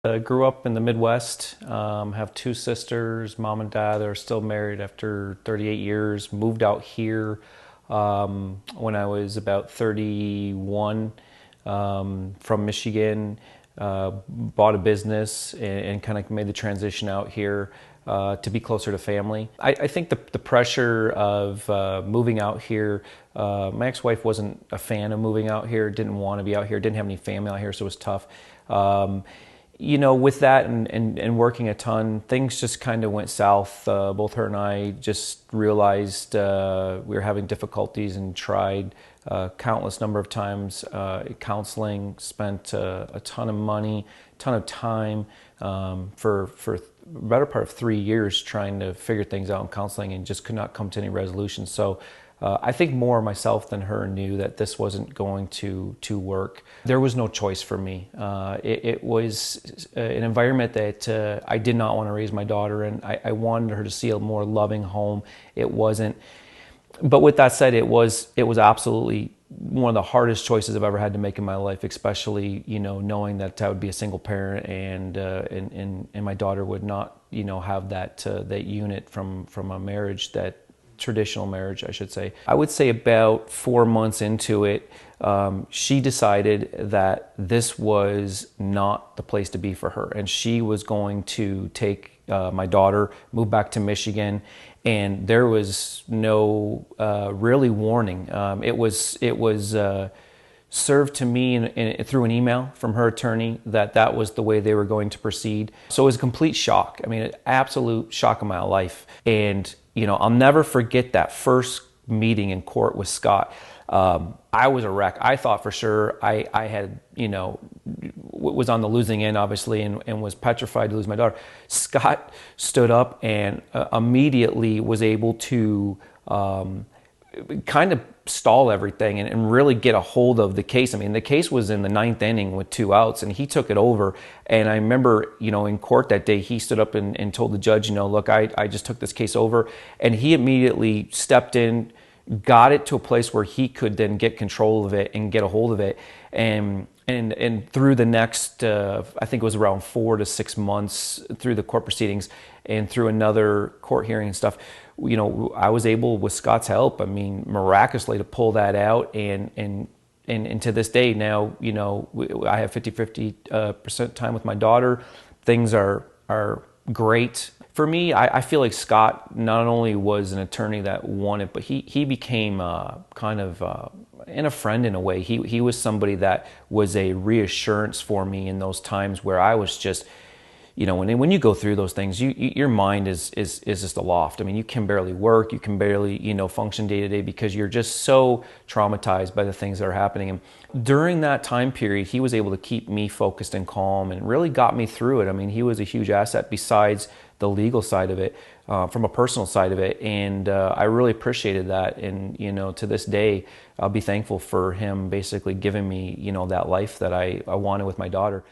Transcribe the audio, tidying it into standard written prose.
Grew up in the Midwest, have two sisters, mom and dad are still married after 38 years, moved out here when I was about 31 from Michigan, bought a business and kind of made the transition out here to be closer to family. I think the pressure of moving out here, my ex-wife wasn't a fan of moving out here, didn't want to be out here, didn't have any family out here, so it was tough. You know, with that and working a ton, things just kind of went south. Both her and I just realized we were having difficulties and tried countless number of times counseling, spent a ton of money, ton of time for the better part of 3 years trying to figure things out in counseling and just could not come to any resolution. So I think more myself than her knew that this wasn't going to work. There was no choice for me. It was an environment that I did not want to raise my daughter in. I wanted her to see a more loving home. It wasn't. But with that said, it was absolutely one of the hardest choices I've ever had to make in my life, especially, you know, knowing that I would be a single parent and my daughter would not, you know, have that unit from a marriage, that traditional marriage, I should say. I would say about 4 months into it, she decided that this was not the place to be for her, and she was going to take my daughter, move back to Michigan, and there was no really warning. It was served to me through an email from her attorney that was the way they were going to proceed. So it was a complete shock. I mean, an absolute shock of my life. And you know, I'll never forget that first meeting in court with Scott. I was a wreck. I thought for sure I had, you know, was on the losing end, obviously, and was petrified to lose my daughter. Scott stood up and immediately was able to kind of stall everything and really get a hold of the case. I mean, the case was in the 9th inning with 2 outs, and he took it over. And I remember, you know, in court that day, he stood up and told the judge, you know, look, I just took this case over. And he immediately stepped in, got it to a place where he could then get control of it and get a hold of it. And through the next, I think it was around 4 to 6 months through the court proceedings and through another court hearing and stuff, you know, I was able, with Scott's help, I mean, miraculously to pull that out. And to this day now, you know, I have 50% time with my daughter. Things are great. For me, I feel like Scott not only was an attorney that won it, but he became kind of and a friend in a way. He was somebody that was a reassurance for me in those times where I was just, you know, when you go through those things, your mind is just aloft. I mean, you can barely work, you can barely, you know, function day to day because you're just so traumatized by the things that are happening. And during that time period, he was able to keep me focused and calm and really got me through it. I mean, he was a huge asset besides the legal side of it, from a personal side of it. And I really appreciated that. And, you know, to this day, I'll be thankful for him basically giving me, you know, that life that I wanted with my daughter.